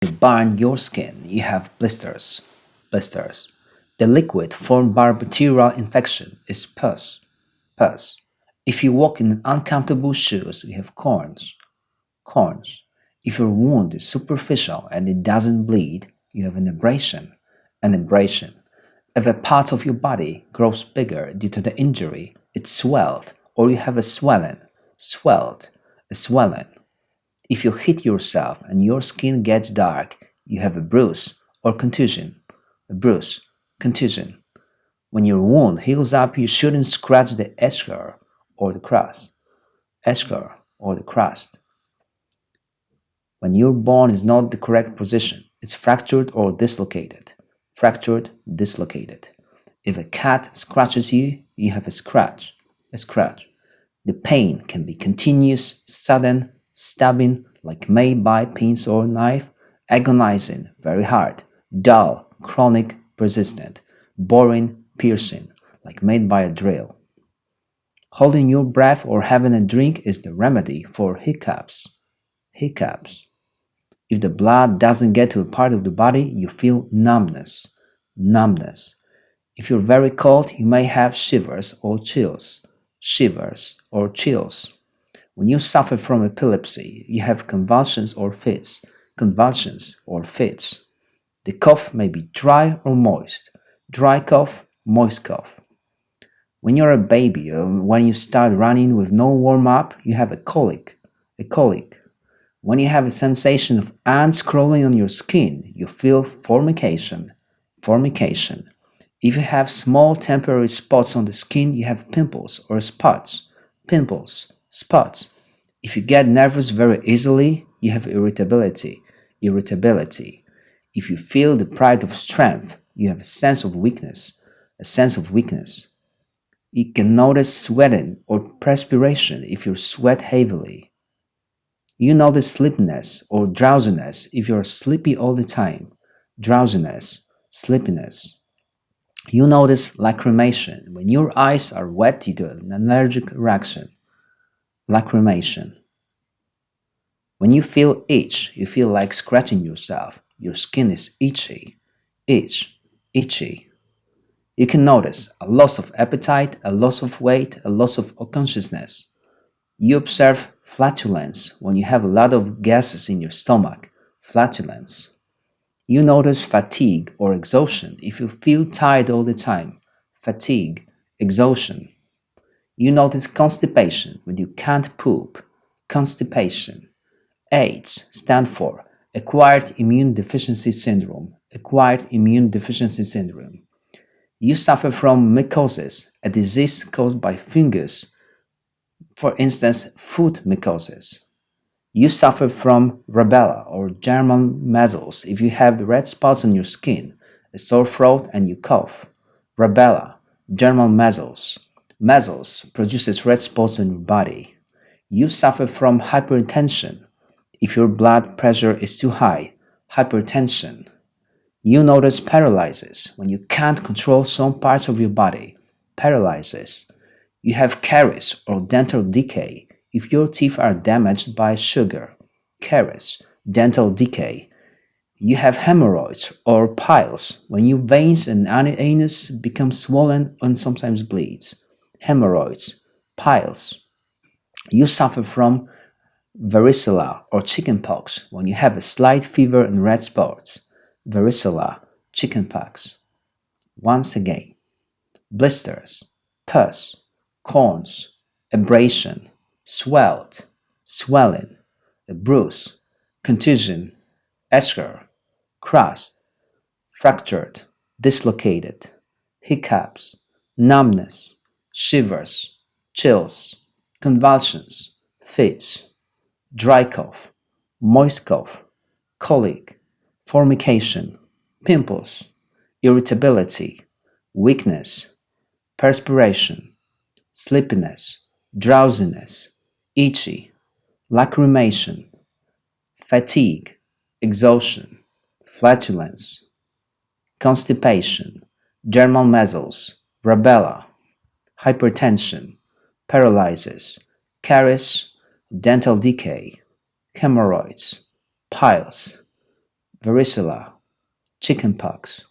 You burn your skin, you have blisters. Blisters. The liquid formed by bacterial infection is pus. Pus. If you walk in uncomfortable shoes, you have corns. Corns. If your wound is superficial and it doesn't bleed, you have an abrasion. An abrasion. If a part of your body grows bigger due to the injury, it's swelled, or you have a swelling. Swelled. A swelling. If you hit yourself and your skin gets dark, you have a bruise or contusion. A bruise, contusion. When your wound heals up, you shouldn't scratch the ESCHAR or the CRUST. ESCHAR or the CRUST. When your bone is not the correct position, it's fractured or dislocated. Fractured, dislocated. If a cat scratches you, you have a scratch. A scratch. The pain can be continuous, sudden, stabbing, like made by pins or knife, agonizing, very hard, dull, chronic, persistent, boring, piercing, like made by a drill. Holding your breath or having a drink is the remedy for hiccups. Hiccups. If the blood doesn't get to a part of the body, you feel numbness. Numbness. If you're very cold, you may have shivers or chills. Shivers or chills. When you suffer from epilepsy, you have convulsions or fits. Convulsions or fits. The cough may be dry or moist. Dry cough, moist cough. When you're a baby or when you start running with no warm-up, you have a colic. A colic. When you have a sensation of ants crawling on your skin, you feel formication. Formication. If you have small temporary spots on the skin, you have pimples or spots. Pimples, spots. If you get nervous very easily, you have irritability. Irritability. If you feel deprived of strength, you have a sense of weakness. A sense of weakness. You can notice sweating or perspiration if you sweat heavily. You notice sleepiness or drowsiness if you're sleepy all the time. Drowsiness, sleepiness. You notice lacrimation when your eyes are wet due to an allergic reaction. Lacrimation. When you feel itch, you feel like scratching yourself. Your skin is itchy. Itch, itchy. You can notice a loss of appetite, a loss of weight, a loss of consciousness. You observe flatulence when you have a lot of gases in your stomach. Flatulence. You notice fatigue or exhaustion if you feel tired all the time. Fatigue, exhaustion. You notice constipation when you can't poop. Constipation. AIDS stand for Acquired Immune Deficiency Syndrome. Acquired Immune Deficiency Syndrome. You suffer from mycosis, a disease caused by fungus, for instance, foot mycosis. You suffer from rubella or German measles if you have red spots on your skin, a sore throat, and you cough. Rubella, German measles. Measles produces red spots on your body. You suffer from hypertension if your blood pressure is too high. Hypertension. You notice paralysis when you can't control some parts of your body. Paralysis. You have caries or dental decay if your teeth are damaged by sugar. Caries, dental decay. You have hemorrhoids or piles when your veins and anus become swollen and sometimes bleeds. Hemorrhoids, piles. You suffer from varicella or chickenpox when you have a slight fever and red spots. Varicella, chickenpox. Once again, blisters, pus, corns, abrasion, swelled, swelling, a bruise, contusion, ESCHAR, CRUST, fractured, dislocated, hiccups, numbness, shivers, chills, convulsions, fits, dry cough, moist cough, colic, formication, pimples, irritability, weakness, perspiration, sleepiness, drowsiness, itchy, lacrimation, fatigue, exhaustion, flatulence, constipation, German measles, rubella, hypertension, paralysis, caries, dental decay, hemorrhoids, piles, varicella, chickenpox.